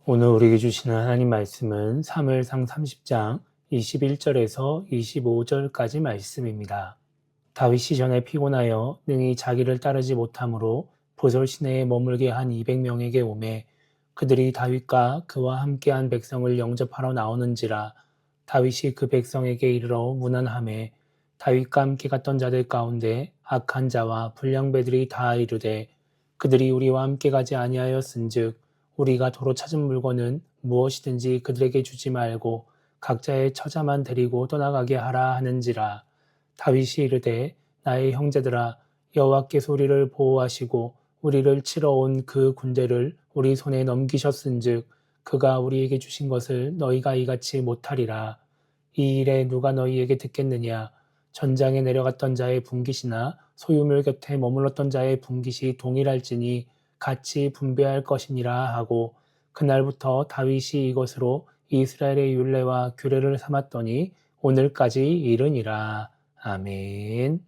오늘 우리에게 주시는 하나님 말씀은 사무엘상 30장 21절에서 25절까지 말씀입니다. 다윗이 전에 피곤하여 능히 자기를 따르지 못하므로 보솔 시내에 머물게 한 200명에게 오매 그들이 다윗과 그와 함께한 백성을 영접하러 나오는지라. 다윗이 그 백성에게 이르러 문안하매 다윗과 함께 갔던 자들 가운데 악한 자와 불량배들이 다 이르되 그들이 우리와 함께 가지 아니하였은즉 우리가 도로 찾은 물건은 무엇이든지 그들에게 주지 말고 각자의 처자만 데리고 떠나가게 하라 하는지라. 다윗이 이르되 나의 형제들아, 여호와께서 우리를 보호하시고 우리를 치러 온 그 군대를 우리 손에 넘기셨은즉 그가 우리에게 주신 것을 너희가 이같이 못하리라. 이 일에 누가 너희에게 듣겠느냐? 전장에 내려갔던 자의 분깃이나 소유물 곁에 머물렀던 자의 분깃이 동일할지니 같이 분배할 것이니라 하고, 그날부터 다윗이 이것으로 이스라엘의 율례와 규례를 삼았더니 오늘까지 이르니라. 아멘.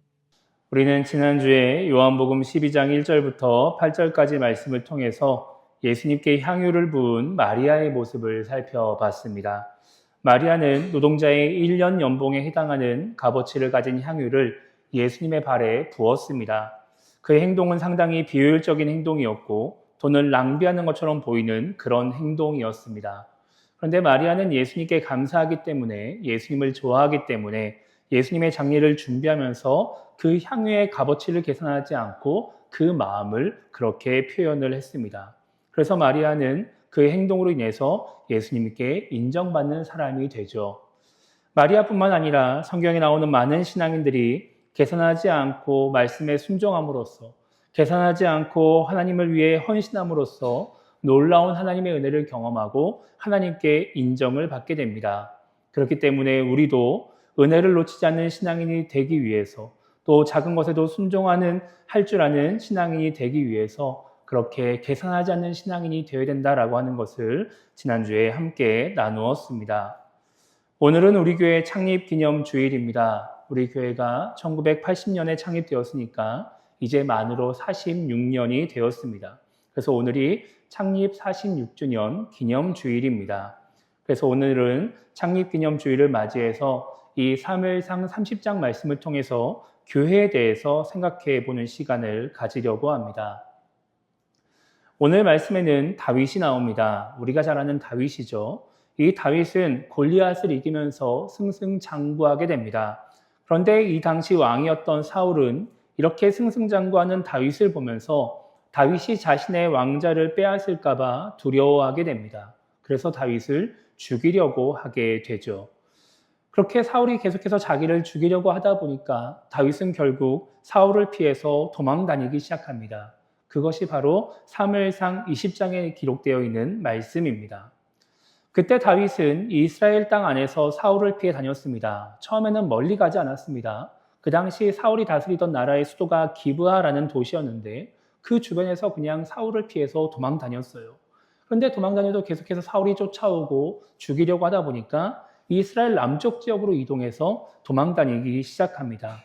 우리는 지난주에 요한복음 12장 1절부터 8절까지 말씀을 통해서 예수님께 향유를 부은 마리아의 모습을 살펴봤습니다. 마리아는 노동자의 1년 연봉에 해당하는 값어치를 가진 향유를 예수님의 발에 부었습니다. 그의 행동은 상당히 비효율적인 행동이었고 돈을 낭비하는 것처럼 보이는 그런 행동이었습니다. 그런데 마리아는 예수님께 감사하기 때문에, 예수님을 좋아하기 때문에 예수님의 장례를 준비하면서 그 향유의 값어치를 계산하지 않고 그 마음을 그렇게 표현을 했습니다. 그래서 마리아는 그의 행동으로 인해서 예수님께 인정받는 사람이 되죠. 마리아뿐만 아니라 성경에 나오는 많은 신앙인들이 계산하지 않고 말씀에 순종함으로써, 계산하지 않고 하나님을 위해 헌신함으로써 놀라운 하나님의 은혜를 경험하고 하나님께 인정을 받게 됩니다. 그렇기 때문에 우리도 은혜를 놓치지 않는 신앙인이 되기 위해서, 또 작은 것에도 순종하는 할 줄 아는 신앙인이 되기 위해서 그렇게 계산하지 않는 신앙인이 되어야 된다라고 하는 것을 지난주에 함께 나누었습니다. 오늘은 우리 교회 창립 기념 주일입니다. 우리 교회가 1980년에 창립되었으니까 이제 만으로 46년이 되었습니다. 그래서 오늘이 창립 46주년 기념 주일입니다. 그래서 오늘은 창립 기념 주일을 맞이해서 이 사무엘상 30장 말씀을 통해서 교회에 대해서 생각해 보는 시간을 가지려고 합니다. 오늘 말씀에는 다윗이 나옵니다. 우리가 잘 아는 다윗이죠. 이 다윗은 골리앗을 이기면서 승승장구하게 됩니다. 그런데 이 당시 왕이었던 사울은 이렇게 승승장구하는 다윗을 보면서 다윗이 자신의 왕자를 빼앗을까 봐 두려워하게 됩니다. 그래서 다윗을 죽이려고 하게 되죠. 그렇게 사울이 계속해서 자기를 죽이려고 하다 보니까 다윗은 결국 사울을 피해서 도망 다니기 시작합니다. 그것이 바로 사무엘상 20장에 기록되어 있는 말씀입니다. 그때 다윗은 이스라엘 땅 안에서 사울을 피해 다녔습니다. 처음에는 멀리 가지 않았습니다. 그 당시 사울이 다스리던 나라의 수도가 기브아라는 도시였는데 그 주변에서 그냥 사울을 피해서 도망 다녔어요. 그런데 도망 다녀도 계속해서 사울이 쫓아오고 죽이려고 하다 보니까 이스라엘 남쪽 지역으로 이동해서 도망 다니기 시작합니다.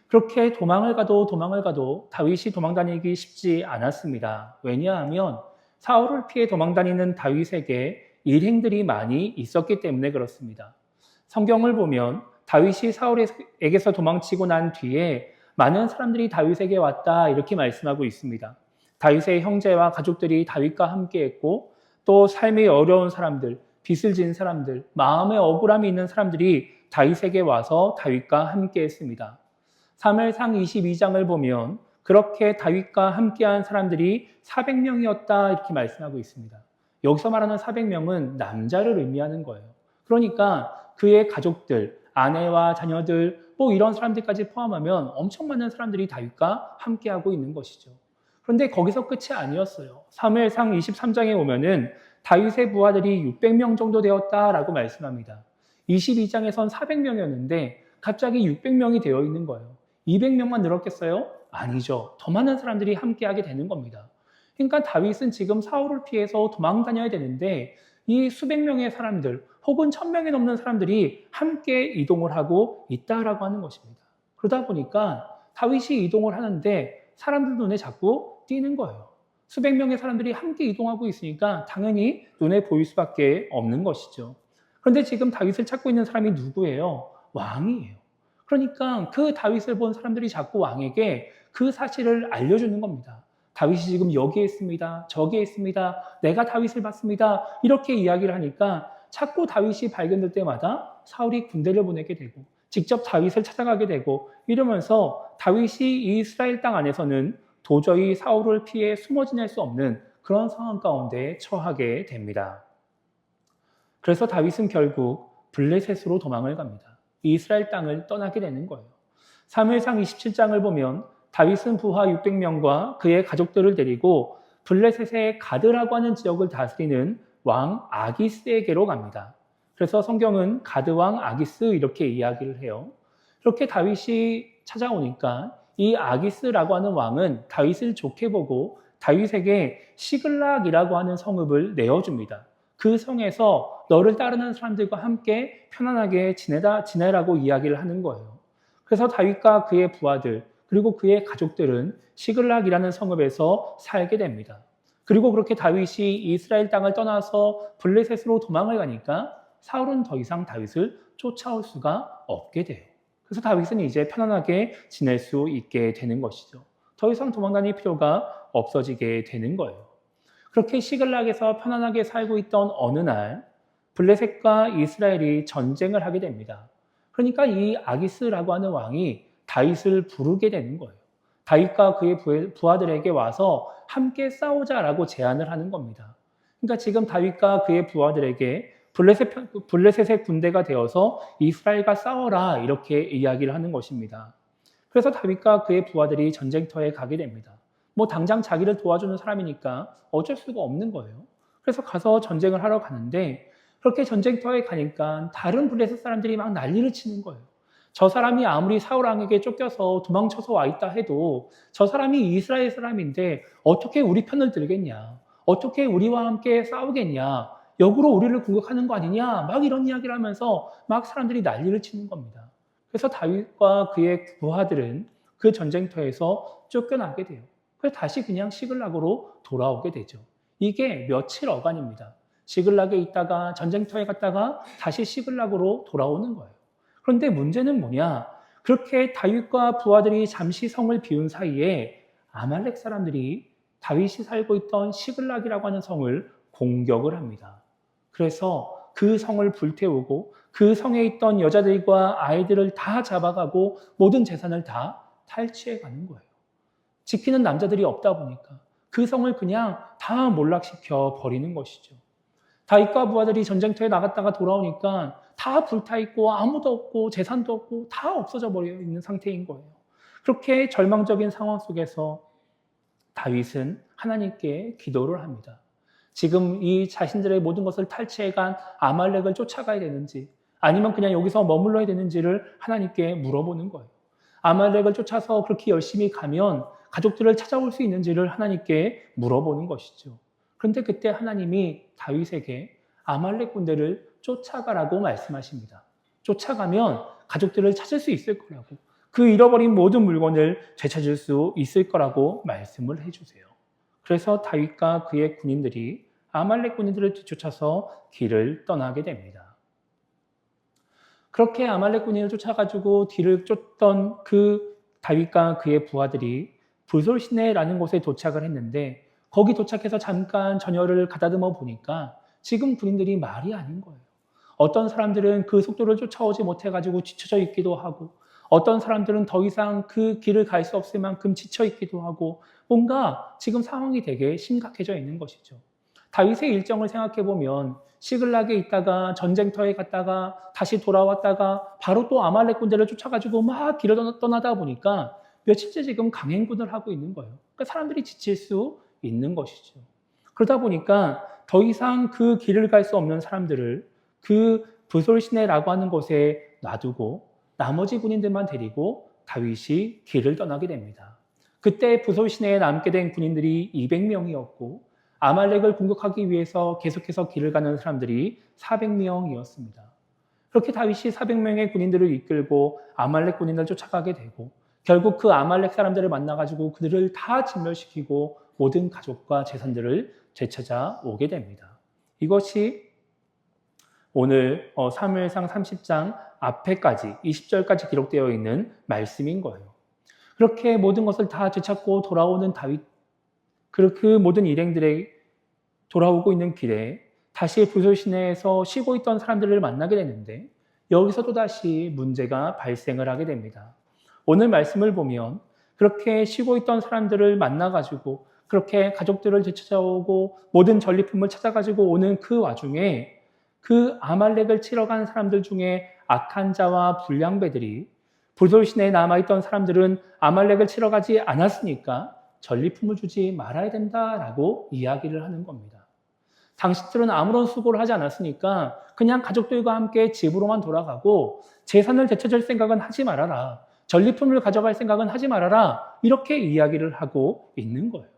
그렇게 도망을 가도 다윗이 도망 다니기 쉽지 않았습니다. 왜냐하면 사울을 피해 도망 다니는 다윗에게 일행들이 많이 있었기 때문에 그렇습니다. 성경을 보면 다윗이 사울에게서 도망치고 난 뒤에 많은 사람들이 다윗에게 왔다 이렇게 말씀하고 있습니다. 다윗의 형제와 가족들이 다윗과 함께했고 또 삶이 어려운 사람들, 빚을 진 사람들, 마음에 억울함이 있는 사람들이 다윗에게 와서 다윗과 함께했습니다. 사무엘상 22장을 보면 그렇게 다윗과 함께한 사람들이 400명이었다 이렇게 말씀하고 있습니다. 여기서 말하는 400명은 남자를 의미하는 거예요. 그러니까 그의 가족들, 아내와 자녀들, 이런 사람들까지 포함하면 엄청 많은 사람들이 다윗과 함께하고 있는 것이죠. 그런데 거기서 끝이 아니었어요. 사무엘상 23장에 오면은 다윗의 부하들이 600명 정도 되었다라고 말씀합니다. 22장에선 400명이었는데 갑자기 600명이 되어 있는 거예요. 200명만 늘었겠어요? 아니죠. 더 많은 사람들이 함께하게 되는 겁니다. 그러니까 다윗은 지금 사울을 피해서 도망 다녀야 되는데 이 수백 명의 사람들 혹은 1000명이 넘는 사람들이 함께 이동을 하고 있다라고 하는 것입니다. 그러다 보니까 다윗이 이동을 하는데 사람들 눈에 자꾸 띄는 거예요. 수백 명의 사람들이 함께 이동하고 있으니까 당연히 눈에 보일 수밖에 없는 것이죠. 그런데 지금 다윗을 찾고 있는 사람이 누구예요? 왕이에요. 그러니까 그 다윗을 본 사람들이 자꾸 왕에게 그 사실을 알려주는 겁니다. 다윗이 지금 여기에 있습니다. 저기에 있습니다. 내가 다윗을 봤습니다. 이렇게 이야기를 하니까 자꾸 다윗이 발견될 때마다 사울이 군대를 보내게 되고 직접 다윗을 찾아가게 되고 이러면서 다윗이 이스라엘 땅 안에서는 도저히 사울을 피해 숨어 지낼 수 없는 그런 상황 가운데 처하게 됩니다. 그래서 다윗은 결국 블레셋으로 도망을 갑니다. 이스라엘 땅을 떠나게 되는 거예요. 사무엘상 27장을 보면 다윗은 부하 600명과 그의 가족들을 데리고 블레셋의 가드라고 하는 지역을 다스리는 왕 아기스에게로 갑니다. 그래서 성경은 가드왕 아기스 이렇게 이야기를 해요. 그렇게 다윗이 찾아오니까 이 아기스라고 하는 왕은 다윗을 좋게 보고 다윗에게 시글락이라고 하는 성읍을 내어줍니다. 그 성에서 너를 따르는 사람들과 함께 편안하게 지내라고 이야기를 하는 거예요. 그래서 다윗과 그의 부하들 그리고 그의 가족들은 시글락이라는 성읍에서 살게 됩니다. 그리고 그렇게 다윗이 이스라엘 땅을 떠나서 블레셋으로 도망을 가니까 사울은 더 이상 다윗을 쫓아올 수가 없게 돼요. 그래서 다윗은 이제 편안하게 지낼 수 있게 되는 것이죠. 더 이상 도망다닐 필요가 없어지게 되는 거예요. 그렇게 시글락에서 편안하게 살고 있던 어느 날 블레셋과 이스라엘이 전쟁을 하게 됩니다. 그러니까 이 아기스라고 하는 왕이 다윗을 부르게 되는 거예요. 다윗과 그의 부하들에게 와서 함께 싸우자라고 제안을 하는 겁니다. 그러니까 지금 다윗과 그의 부하들에게 블레셋의 군대가 되어서 이스라엘과 싸워라 이렇게 이야기를 하는 것입니다. 그래서 다윗과 그의 부하들이 전쟁터에 가게 됩니다. 뭐 당장 자기를 도와주는 사람이니까 어쩔 수가 없는 거예요. 그래서 가서 전쟁을 하러 가는데 그렇게 전쟁터에 가니까 다른 블레셋 사람들이 막 난리를 치는 거예요. 저 사람이 아무리 사울 왕에게 쫓겨서 도망쳐서 와 있다 해도 저 사람이 이스라엘 사람인데 어떻게 우리 편을 들겠냐? 어떻게 우리와 함께 싸우겠냐? 역으로 우리를 공격하는 거 아니냐? 막 이런 이야기를 하면서 막 사람들이 난리를 치는 겁니다. 그래서 다윗과 그의 부하들은 그 전쟁터에서 쫓겨나게 돼요. 그래서 다시 그냥 시글락으로 돌아오게 되죠. 이게 며칠 어간입니다. 시글락에 있다가 전쟁터에 갔다가 다시 시글락으로 돌아오는 거예요. 그런데 문제는 뭐냐? 그렇게 다윗과 부하들이 잠시 성을 비운 사이에 아말렉 사람들이 다윗이 살고 있던 시글락이라고 하는 성을 공격을 합니다. 그래서 그 성을 불태우고 그 성에 있던 여자들과 아이들을 다 잡아가고 모든 재산을 다 탈취해 가는 거예요. 지키는 남자들이 없다 보니까 그 성을 그냥 다 몰락시켜 버리는 것이죠. 다윗과 부하들이 전쟁터에 나갔다가 돌아오니까 다 불타있고 아무도 없고 재산도 없고 다 없어져 버려 있는 상태인 거예요. 그렇게 절망적인 상황 속에서 다윗은 하나님께 기도를 합니다. 지금 이 자신들의 모든 것을 탈취해간 아말렉을 쫓아가야 되는지 아니면 그냥 여기서 머물러야 되는지를 하나님께 물어보는 거예요. 아말렉을 쫓아서 그렇게 열심히 가면 가족들을 찾아올 수 있는지를 하나님께 물어보는 것이죠. 그런데 그때 하나님이 다윗에게 아말렉 군대를 쫓아가라고 말씀하십니다. 쫓아가면 가족들을 찾을 수 있을 거라고, 그 잃어버린 모든 물건을 되찾을 수 있을 거라고 말씀을 해주세요. 그래서 다윗과 그의 군인들이 아말렉 군인들을 뒤쫓아서 길을 떠나게 됩니다. 그렇게 아말렉 군인을 쫓아가지고 뒤를 쫓던 그 다윗과 그의 부하들이 불솔시내라는 곳에 도착을 했는데 거기 도착해서 잠깐 전열을 가다듬어 보니까 지금 군인들이 말이 아닌 거예요. 어떤 사람들은 그 속도를 쫓아오지 못해가지고 지쳐져 있기도 하고 어떤 사람들은 더 이상 그 길을 갈 수 없을 만큼 지쳐 있기도 하고 뭔가 지금 상황이 되게 심각해져 있는 것이죠. 다윗의 일정을 생각해 보면 시글락에 있다가 전쟁터에 갔다가 다시 돌아왔다가 바로 또 아말렉 군대를 쫓아가지고 막 길을 떠나다 보니까 며칠째 지금 강행군을 하고 있는 거예요. 그러니까 사람들이 지칠 수 있는 것이죠. 그러다 보니까 더 이상 그 길을 갈 수 없는 사람들을 그 브솔시내라고 하는 곳에 놔두고 나머지 군인들만 데리고 다윗이 길을 떠나게 됩니다. 그때 브솔시내에 남게 된 군인들이 200명이었고 아말렉을 공격하기 위해서 계속해서 길을 가는 사람들이 400명이었습니다. 그렇게 다윗이 400명의 군인들을 이끌고 아말렉 군인을 쫓아가게 되고 결국 그 아말렉 사람들을 만나가지고 그들을 다 진멸시키고 모든 가족과 재산들을 되찾아 오게 됩니다. 이것이 오늘 사무엘상 30장 앞에까지 20절까지 기록되어 있는 말씀인 거예요. 그렇게 모든 것을 다 되찾고 돌아오는 다윗, 그 모든 일행들의 돌아오고 있는 길에 다시 부솔 시내에서 쉬고 있던 사람들을 만나게 되는데 여기서 또다시 문제가 발생을 하게 됩니다. 오늘 말씀을 보면 그렇게 쉬고 있던 사람들을 만나가지고 그렇게 가족들을 되찾아오고 모든 전리품을 찾아가지고 오는 그 와중에 그 아말렉을 치러 간 사람들 중에 악한 자와 불량배들이 부솔 시내에 남아있던 사람들은 아말렉을 치러 가지 않았으니까 전리품을 주지 말아야 된다라고 이야기를 하는 겁니다. 당신들은 아무런 수고를 하지 않았으니까 그냥 가족들과 함께 집으로만 돌아가고 재산을 되찾을 생각은 하지 말아라. 전리품을 가져갈 생각은 하지 말아라. 이렇게 이야기를 하고 있는 거예요.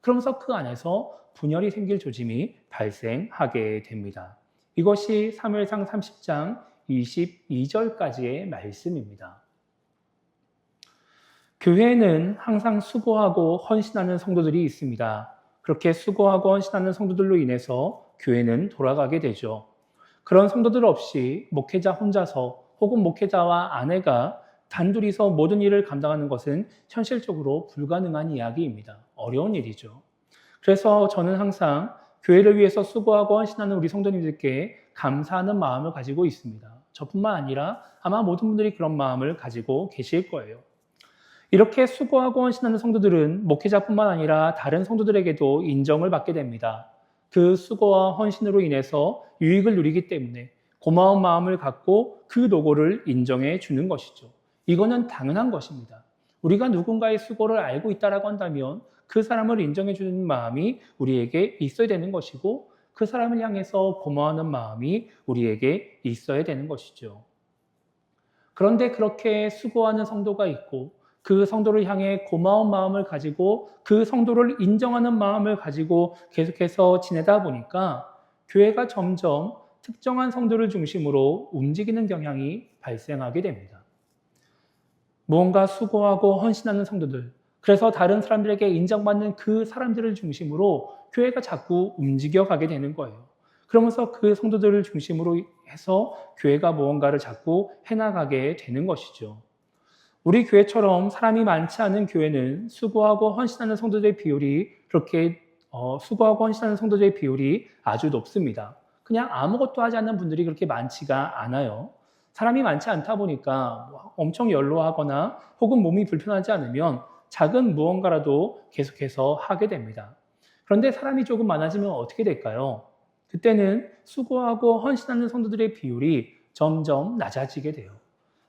그러면서 그 안에서 분열이 생길 조짐이 발생하게 됩니다. 이것이 사무엘상 30장 22절까지의 말씀입니다. 교회에는 항상 수고하고 헌신하는 성도들이 있습니다. 그렇게 수고하고 헌신하는 성도들로 인해서 교회는 돌아가게 되죠. 그런 성도들 없이 목회자 혼자서 혹은 목회자와 아내가 단둘이서 모든 일을 감당하는 것은 현실적으로 불가능한 이야기입니다. 어려운 일이죠. 그래서 저는 항상 교회를 위해서 수고하고 헌신하는 우리 성도님들께 감사하는 마음을 가지고 있습니다. 저뿐만 아니라 아마 모든 분들이 그런 마음을 가지고 계실 거예요. 이렇게 수고하고 헌신하는 성도들은 목회자뿐만 아니라 다른 성도들에게도 인정을 받게 됩니다. 그 수고와 헌신으로 인해서 유익을 누리기 때문에 고마운 마음을 갖고 그 노고를 인정해 주는 것이죠. 이거는 당연한 것입니다. 우리가 누군가의 수고를 알고 있다라고 한다면 그 사람을 인정해 주는 마음이 우리에게 있어야 되는 것이고 그 사람을 향해서 고마워하는 마음이 우리에게 있어야 되는 것이죠. 그런데 그렇게 수고하는 성도가 있고 그 성도를 향해 고마운 마음을 가지고 그 성도를 인정하는 마음을 가지고 계속해서 지내다 보니까 교회가 점점 특정한 성도를 중심으로 움직이는 경향이 발생하게 됩니다. 무언가 수고하고 헌신하는 성도들, 그래서 다른 사람들에게 인정받는 그 사람들을 중심으로 교회가 자꾸 움직여가게 되는 거예요. 그러면서 그 성도들을 중심으로 해서 교회가 무언가를 자꾸 해나가게 되는 것이죠. 우리 교회처럼 사람이 많지 않은 교회는 수고하고 헌신하는 성도들의 비율이 수고하고 헌신하는 성도들의 비율이 아주 높습니다. 그냥 아무것도 하지 않는 분들이 그렇게 많지가 않아요. 사람이 많지 않다 보니까 엄청 연로하거나 혹은 몸이 불편하지 않으면 작은 무언가라도 계속해서 하게 됩니다. 그런데 사람이 조금 많아지면 어떻게 될까요? 그때는 수고하고 헌신하는 성도들의 비율이 점점 낮아지게 돼요.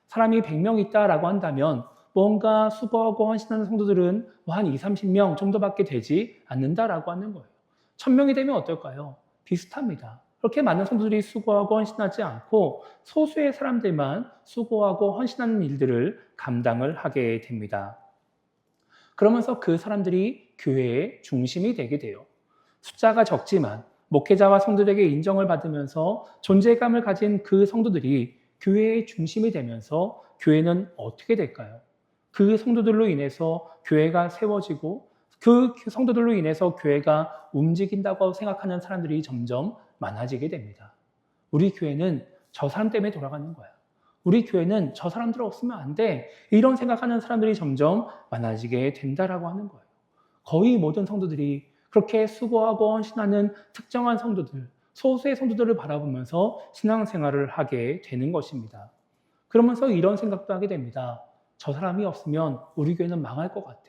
사람이 100명 있다라고 한다면 뭔가 수고하고 헌신하는 성도들은 한 20, 30명 정도밖에 되지 않는다라고 하는 거예요. 1000명이 되면 어떨까요? 비슷합니다. 그렇게 많은 성도들이 수고하고 헌신하지 않고 소수의 사람들만 수고하고 헌신하는 일들을 감당을 하게 됩니다. 그러면서 그 사람들이 교회의 중심이 되게 돼요. 숫자가 적지만 목회자와 성도들에게 인정을 받으면서 존재감을 가진 그 성도들이 교회의 중심이 되면서 교회는 어떻게 될까요? 그 성도들로 인해서 교회가 세워지고 그 성도들로 인해서 교회가 움직인다고 생각하는 사람들이 점점 많아지게 됩니다. 우리 교회는 저 사람 때문에 돌아가는 거야. 우리 교회는 저 사람들 없으면 안 돼. 이런 생각하는 사람들이 점점 많아지게 된다라고 하는 거예요. 거의 모든 성도들이 그렇게 수고하고 헌신하는 특정한 성도들, 소수의 성도들을 바라보면서 신앙생활을 하게 되는 것입니다. 그러면서 이런 생각도 하게 됩니다. 저 사람이 없으면 우리 교회는 망할 것 같아.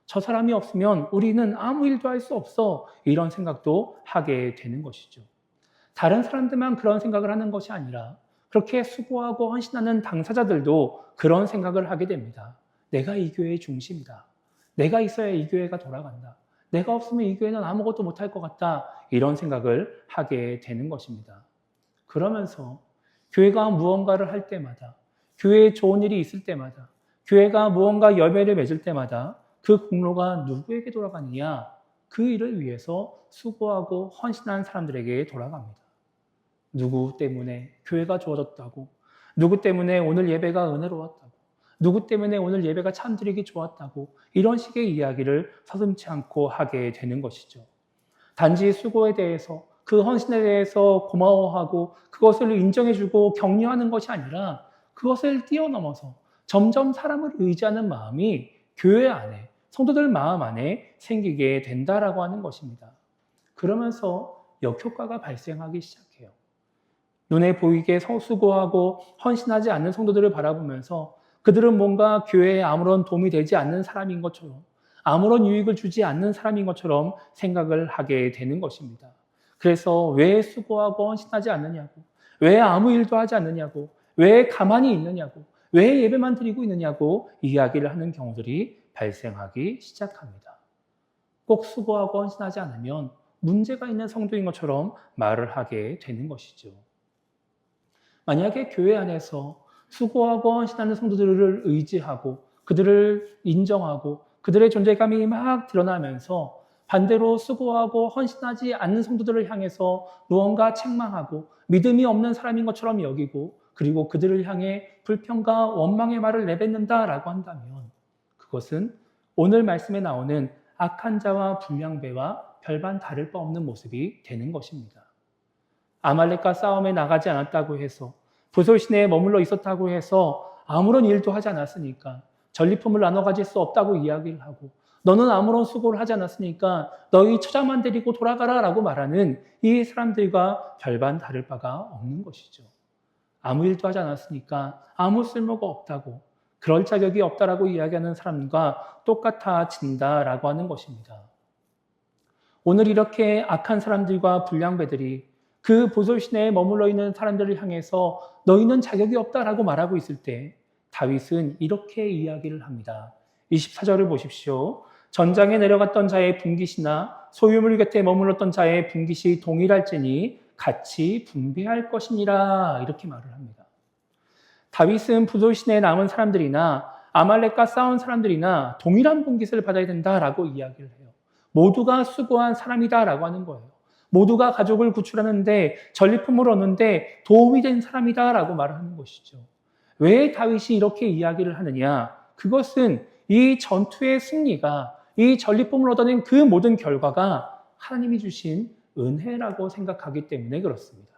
저 사람이 없으면 우리는 아무 일도 할 수 없어. 이런 생각도 하게 되는 것이죠. 다른 사람들만 그런 생각을 하는 것이 아니라 그렇게 수고하고 헌신하는 당사자들도 그런 생각을 하게 됩니다. 내가 이 교회의 중심이다. 내가 있어야 이 교회가 돌아간다. 내가 없으면 이 교회는 아무것도 못할 것 같다. 이런 생각을 하게 되는 것입니다. 그러면서 교회가 무언가를 할 때마다, 교회에 좋은 일이 있을 때마다, 교회가 무언가 열매를 맺을 때마다 그 공로가 누구에게 돌아가느냐? 그 일을 위해서 수고하고 헌신한 사람들에게 돌아갑니다. 누구 때문에 교회가 좋아졌다고, 누구 때문에 오늘 예배가 은혜로웠다고, 누구 때문에 오늘 예배가 참 드리기 좋았다고 이런 식의 이야기를 서슴지 않고 하게 되는 것이죠. 단지 수고에 대해서 그 헌신에 대해서 고마워하고 그것을 인정해주고 격려하는 것이 아니라 그것을 뛰어넘어서 점점 사람을 의지하는 마음이 교회 안에 성도들 마음 안에 생기게 된다라고 하는 것입니다. 그러면서 역효과가 발생하기 시작해요. 눈에 보이게 수고하고 헌신하지 않는 성도들을 바라보면서 그들은 뭔가 교회에 아무런 도움이 되지 않는 사람인 것처럼 아무런 유익을 주지 않는 사람인 것처럼 생각을 하게 되는 것입니다. 그래서 왜 수고하고 헌신하지 않느냐고, 왜 아무 일도 하지 않느냐고, 왜 가만히 있느냐고, 왜 예배만 드리고 있느냐고 이야기를 하는 경우들이 발생하기 시작합니다. 꼭 수고하고 헌신하지 않으면 문제가 있는 성도인 것처럼 말을 하게 되는 것이죠. 만약에 교회 안에서 수고하고 헌신하는 성도들을 의지하고 그들을 인정하고 그들의 존재감이 막 드러나면서 반대로 수고하고 헌신하지 않는 성도들을 향해서 무언가 책망하고 믿음이 없는 사람인 것처럼 여기고 그리고 그들을 향해 불평과 원망의 말을 내뱉는다라고 한다면 그것은 오늘 말씀에 나오는 악한 자와 불량배와 별반 다를 바 없는 모습이 되는 것입니다. 아말렉과 싸움에 나가지 않았다고 해서 부솔시내에 머물러 있었다고 해서 아무런 일도 하지 않았으니까 전리품을 나눠 가질 수 없다고 이야기를 하고 너는 아무런 수고를 하지 않았으니까 너희 처자만 데리고 돌아가라 라고 말하는 이 사람들과 별반 다를 바가 없는 것이죠. 아무 일도 하지 않았으니까 아무 쓸모가 없다고 그럴 자격이 없다라고 이야기하는 사람과 똑같아진다라고 하는 것입니다. 오늘 이렇게 악한 사람들과 불량배들이 그 보솔시내에 머물러 있는 사람들을 향해서 너희는 자격이 없다라고 말하고 있을 때 다윗은 이렇게 이야기를 합니다. 24절을 보십시오. 전장에 내려갔던 자의 분깃이나 소유물 곁에 머물렀던 자의 분깃이 동일할지니 같이 분배할 것이니라 이렇게 말을 합니다. 다윗은 보솔시내에 남은 사람들이나 아말렉과 싸운 사람들이나 동일한 분깃을 받아야 된다라고 이야기를 해요. 모두가 수고한 사람이다라고 하는 거예요. 모두가 가족을 구출하는데 전리품을 얻는데 도움이 된 사람이다라고 말을 하는 것이죠. 왜 다윗이 이렇게 이야기를 하느냐? 그것은 이 전투의 승리가 이 전리품을 얻어낸 그 모든 결과가 하나님이 주신 은혜라고 생각하기 때문에 그렇습니다.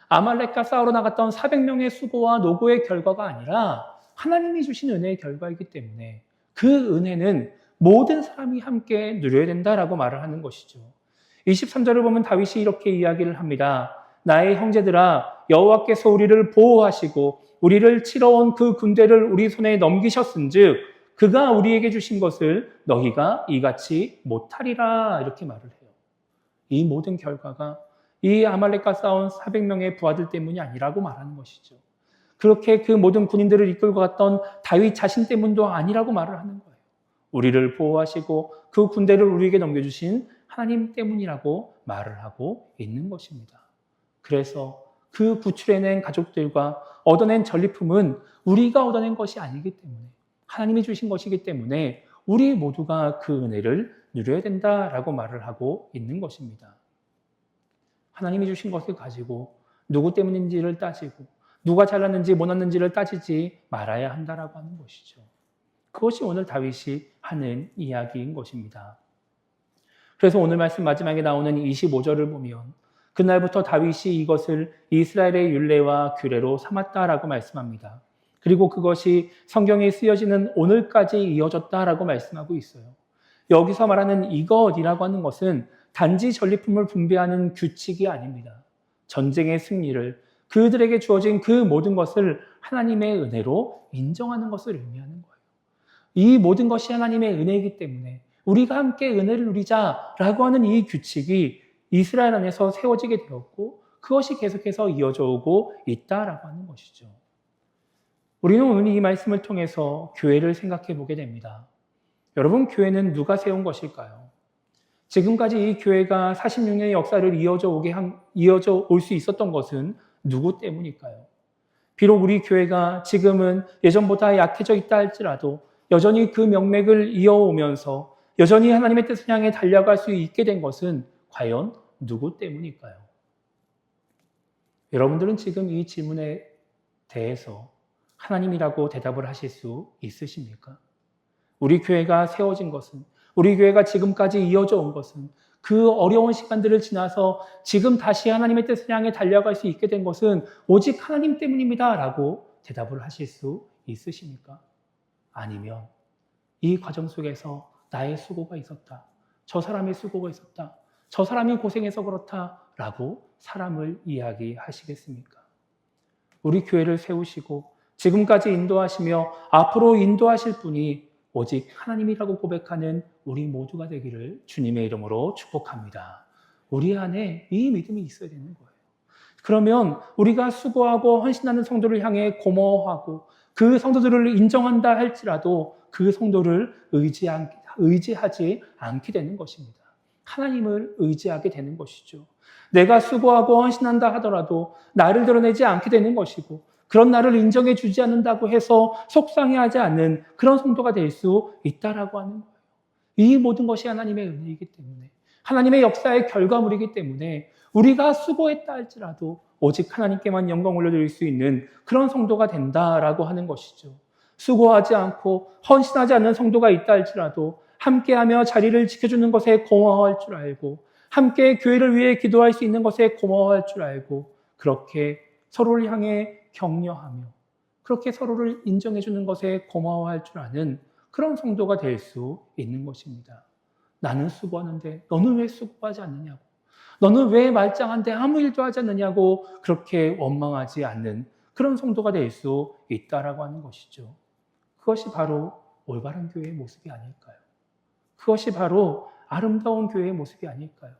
아말렉과 싸우러 나갔던 400명의 수고와 노고의 결과가 아니라 하나님이 주신 은혜의 결과이기 때문에 그 은혜는 모든 사람이 함께 누려야 된다라고 말을 하는 것이죠. 23절을 보면 다윗이 이렇게 이야기를 합니다. 나의 형제들아 여호와께서 우리를 보호하시고 우리를 치러 온 그 군대를 우리 손에 넘기셨은즉 그가 우리에게 주신 것을 너희가 이같이 못하리라 이렇게 말을 해요. 이 모든 결과가 이 아말렉과 싸운 400명의 부하들 때문이 아니라고 말하는 것이죠. 그렇게 그 모든 군인들을 이끌고 갔던 다윗 자신 때문도 아니라고 말을 하는 거예요. 우리를 보호하시고 그 군대를 우리에게 넘겨주신 하나님 때문이라고 말을 하고 있는 것입니다. 그래서 그 구출해낸 가족들과 얻어낸 전리품은 우리가 얻어낸 것이 아니기 때문에 하나님이 주신 것이기 때문에 우리 모두가 그 은혜를 누려야 된다라고 말을 하고 있는 것입니다. 하나님이 주신 것을 가지고 누구 때문인지를 따지고 누가 잘났는지 못났는지를 따지지 말아야 한다라고 하는 것이죠. 그것이 오늘 다윗이 하는 이야기인 것입니다. 그래서 오늘 말씀 마지막에 나오는 25절을 보면 그날부터 다윗이 이것을 이스라엘의 율례와 규례로 삼았다라고 말씀합니다. 그리고 그것이 성경에 쓰여지는 오늘까지 이어졌다라고 말씀하고 있어요. 여기서 말하는 이것이라고 하는 것은 단지 전리품을 분배하는 규칙이 아닙니다. 전쟁의 승리를 그들에게 주어진 그 모든 것을 하나님의 은혜로 인정하는 것을 의미하는 거예요. 이 모든 것이 하나님의 은혜이기 때문에 우리가 함께 은혜를 누리자라고 하는 이 규칙이 이스라엘 안에서 세워지게 되었고 그것이 계속해서 이어져 오고 있다라고 하는 것이죠. 우리는 오늘 이 말씀을 통해서 교회를 생각해 보게 됩니다. 여러분, 교회는 누가 세운 것일까요? 지금까지 이 교회가 46년의 역사를 이어져 올 수 있었던 것은 누구 때문일까요? 비록 우리 교회가 지금은 예전보다 약해져 있다 할지라도 여전히 그 명맥을 이어오면서 여전히 하나님의 뜻을 향해 달려갈 수 있게 된 것은 과연 누구 때문일까요? 여러분들은 지금 이 질문에 대해서 하나님이라고 대답을 하실 수 있으십니까? 우리 교회가 세워진 것은, 우리 교회가 지금까지 이어져 온 것은, 그 어려운 시간들을 지나서 지금 다시 하나님의 뜻을 향해 달려갈 수 있게 된 것은 오직 하나님 때문입니다 라고 대답을 하실 수 있으십니까? 아니면 이 과정 속에서 나의 수고가 있었다, 저 사람의 수고가 있었다, 저 사람이 고생해서 그렇다라고 사람을 이야기하시겠습니까? 우리 교회를 세우시고 지금까지 인도하시며 앞으로 인도하실 분이 오직 하나님이라고 고백하는 우리 모두가 되기를 주님의 이름으로 축복합니다. 우리 안에 이 믿음이 있어야 되는 거예요. 그러면 우리가 수고하고 헌신하는 성도를 향해 고마워하고 그 성도들을 인정한다 할지라도 그 성도를 의지하지 않게 되는 것입니다. 하나님을 의지하게 되는 것이죠. 내가 수고하고 헌신한다 하더라도 나를 드러내지 않게 되는 것이고, 그런 나를 인정해 주지 않는다고 해서 속상해하지 않는 그런 성도가 될 수 있다라고 하는 거예요. 이 모든 것이 하나님의 은혜이기 때문에, 하나님의 역사의 결과물이기 때문에 우리가 수고했다 할지라도 오직 하나님께만 영광 올려드릴 수 있는 그런 성도가 된다라고 하는 것이죠. 수고하지 않고 헌신하지 않는 성도가 있다 할지라도 함께하며 자리를 지켜주는 것에 고마워할 줄 알고, 함께 교회를 위해 기도할 수 있는 것에 고마워할 줄 알고, 그렇게 서로를 향해 격려하며 그렇게 서로를 인정해주는 것에 고마워할 줄 아는 그런 성도가 될 수 있는 것입니다. 나는 수고하는데 너는 왜 수고하지 않느냐고, 너는 왜 말짱한데 아무 일도 하지 않느냐고 그렇게 원망하지 않는 그런 성도가 될 수 있다라고 하는 것이죠. 그것이 바로 올바른 교회의 모습이 아닐까요? 그것이 바로 아름다운 교회의 모습이 아닐까요?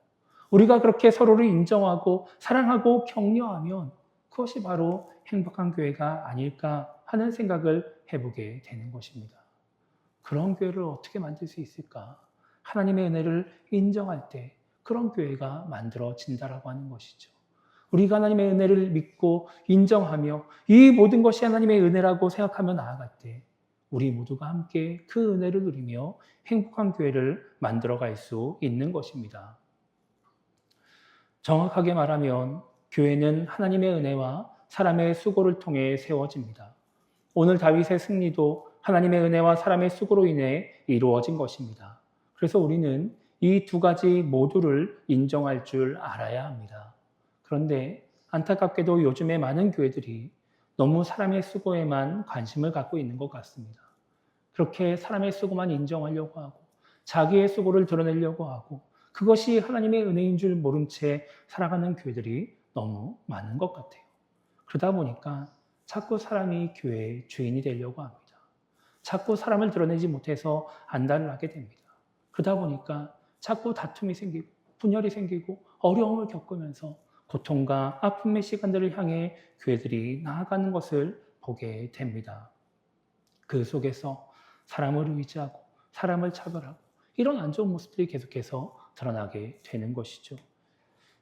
우리가 그렇게 서로를 인정하고 사랑하고 격려하면 그것이 바로 행복한 교회가 아닐까 하는 생각을 해보게 되는 것입니다. 그런 교회를 어떻게 만들 수 있을까? 하나님의 은혜를 인정할 때 그런 교회가 만들어진다라고 하는 것이죠. 우리가 하나님의 은혜를 믿고 인정하며 이 모든 것이 하나님의 은혜라고 생각하며 나아갈 때 우리 모두가 함께 그 은혜를 누리며 행복한 교회를 만들어갈 수 있는 것입니다. 정확하게 말하면 교회는 하나님의 은혜와 사람의 수고를 통해 세워집니다. 오늘 다윗의 승리도 하나님의 은혜와 사람의 수고로 인해 이루어진 것입니다. 그래서 우리는 이 두 가지 모두를 인정할 줄 알아야 합니다. 그런데 안타깝게도 요즘에 많은 교회들이 너무 사람의 수고에만 관심을 갖고 있는 것 같습니다. 그렇게 사람의 수고만 인정하려고 하고 자기의 수고를 드러내려고 하고 그것이 하나님의 은혜인 줄 모른 채 살아가는 교회들이 너무 많은 것 같아요. 그러다 보니까 자꾸 사람이 교회의 주인이 되려고 합니다. 자꾸 사람을 드러내지 못해서 안달을 하게 됩니다. 그러다 보니까 자꾸 다툼이 생기고 분열이 생기고 어려움을 겪으면서 고통과 아픔의 시간들을 향해 교회들이 나아가는 것을 보게 됩니다. 그 속에서 사람을 의지하고 사람을 차별하고 이런 안 좋은 모습들이 계속해서 드러나게 되는 것이죠.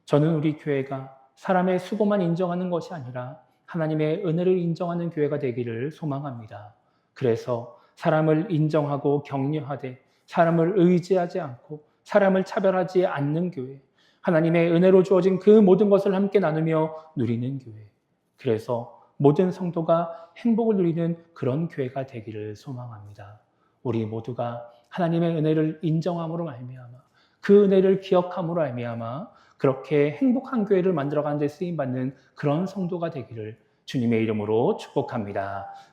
저는 우리 교회가 사람의 수고만 인정하는 것이 아니라 하나님의 은혜를 인정하는 교회가 되기를 소망합니다. 그래서 사람을 인정하고 격려하되 사람을 의지하지 않고 사람을 차별하지 않는 교회, 하나님의 은혜로 주어진 그 모든 것을 함께 나누며 누리는 교회, 그래서 모든 성도가 행복을 누리는 그런 교회가 되기를 소망합니다. 우리 모두가 하나님의 은혜를 인정함으로 말미암아 그 은혜를 기억함으로 말미암아 그렇게 행복한 교회를 만들어가는 데 쓰임받는 그런 성도가 되기를 주님의 이름으로 축복합니다.